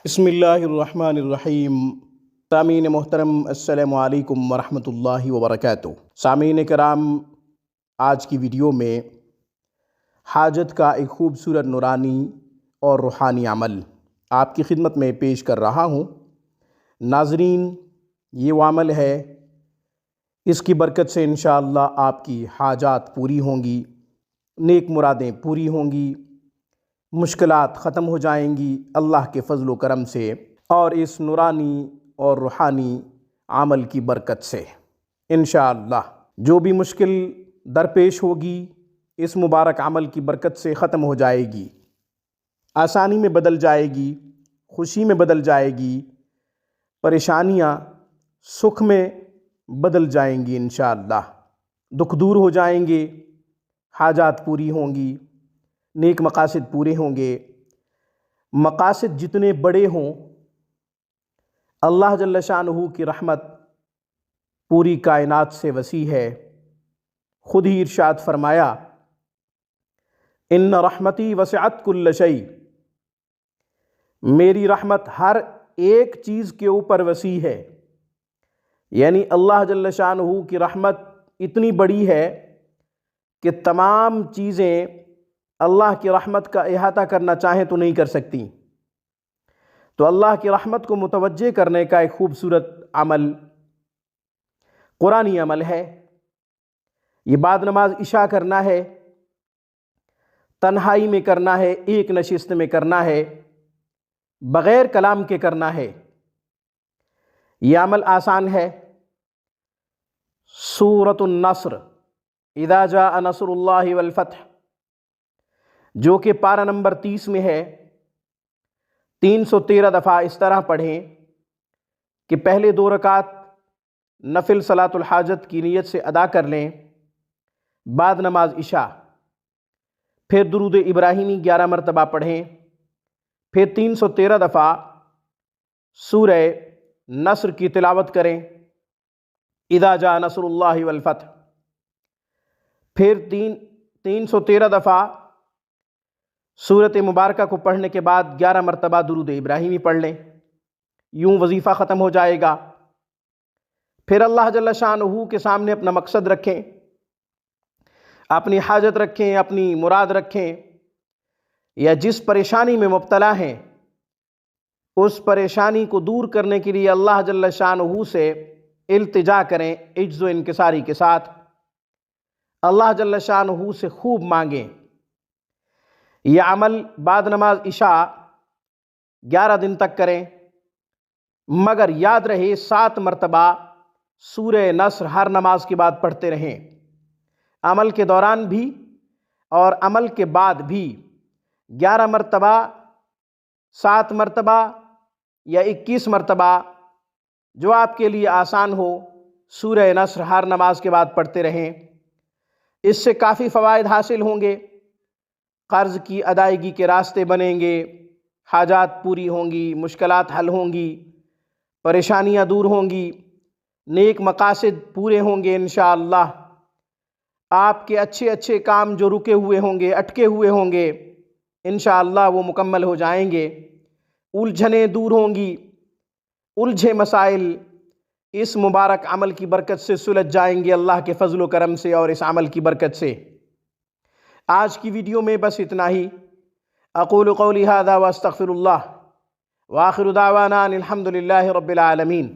بسم اللہ الرحمن الرحیم۔ سامعین محترم، السلام علیکم ورحمۃ اللہ وبرکاتہ۔ سامعین کرام، آج کی ویڈیو میں حاجت کا ایک خوبصورت نورانی اور روحانی عمل آپ کی خدمت میں پیش کر رہا ہوں۔ ناظرین، یہ وہ عمل ہے، اس کی برکت سے انشاءاللہ آپ کی حاجات پوری ہوں گی، نیک مرادیں پوری ہوں گی، مشکلات ختم ہو جائیں گی اللہ کے فضل و کرم سے اور اس نورانی اور روحانی عمل کی برکت سے انشاءاللہ جو بھی مشکل درپیش ہوگی اس مبارک عمل کی برکت سے ختم ہو جائے گی، آسانی میں بدل جائے گی، خوشی میں بدل جائے گی، پریشانیاں سکھ میں بدل جائیں گی انشاءاللہ، دکھ دور ہو جائیں گے، حاجات پوری ہوں گی، نیک مقاصد پورے ہوں گے۔ مقاصد جتنے بڑے ہوں، اللہ جل شانہ کی رحمت پوری کائنات سے وسیع ہے۔ خود ہی ارشاد فرمایا، ان رحمتی وسعت کل شیء، میری رحمت ہر ایک چیز کے اوپر وسیع ہے۔ یعنی اللہ جل شانہ کی رحمت اتنی بڑی ہے کہ تمام چیزیں اللہ کی رحمت کا احاطہ کرنا چاہیں تو نہیں کر سکتی۔ تو اللہ کی رحمت کو متوجہ کرنے کا ایک خوبصورت عمل قرآنی عمل ہے۔ یہ بعد نماز عشاء کرنا ہے، تنہائی میں کرنا ہے، ایک نشست میں کرنا ہے، بغیر کلام کے کرنا ہے۔ یہ عمل آسان ہے۔ سورۃ النصر، اذا جاء نصر اللہ والفتح، جو کہ پارہ نمبر 30 میں ہے، 313 دفعہ اس طرح پڑھیں کہ پہلے 2 رکعت نفل صلاۃ الحاجت کی نیت سے ادا کر لیں، بعد نماز عشاء پھر درود ابراہیمی 11 مرتبہ پڑھیں، پھر 313 دفعہ سورہ نصر کی تلاوت کریں، اذا جاء نصر اللہ والفتح، پھر 313 دفعہ سورۃ مبارکہ کو پڑھنے کے بعد 11 مرتبہ درود ابراہیمی پڑھ لیں۔ یوں وظیفہ ختم ہو جائے گا۔ پھر اللہ جل شانہ کے سامنے اپنا مقصد رکھیں، اپنی حاجت رکھیں، اپنی مراد رکھیں، یا جس پریشانی میں مبتلا ہیں اس پریشانی کو دور کرنے کے لیے اللہ جل شانہ سے التجا کریں، عجز و انکساری کے ساتھ اللہ جل شانہ سے خوب مانگیں۔ یہ عمل بعد نماز عشاء 11 دن تک کریں، مگر یاد رہے 7 مرتبہ سورہ نصر ہر نماز کے بعد پڑھتے رہیں۔ عمل کے دوران بھی اور عمل کے بعد بھی 11 مرتبہ، 7 مرتبہ یا 21 مرتبہ، جو آپ کے لیے آسان ہو، سورہ نصر ہر نماز کے بعد پڑھتے رہیں۔ اس سے کافی فوائد حاصل ہوں گے۔ قرض کی ادائیگی کے راستے بنیں گے، حاجات پوری ہوں گی، مشکلات حل ہوں گی، پریشانیاں دور ہوں گی، نیک مقاصد پورے ہوں گے انشاءاللہ۔ آپ کے اچھے کام جو رکے ہوئے ہوں گے، اٹکے ہوئے ہوں گے، انشاءاللہ وہ مکمل ہو جائیں گے۔ الجھنیں دور ہوں گی، الجھے مسائل اس مبارک عمل کی برکت سے سلجھ جائیں گے اللہ کے فضل و کرم سے اور اس عمل کی برکت سے۔ آج کی ویڈیو میں بس اتنا ہی۔ اقول قولی ھذا واستغفر اللہ، وآخر دعوانا ان الحمد للہ رب العالمین۔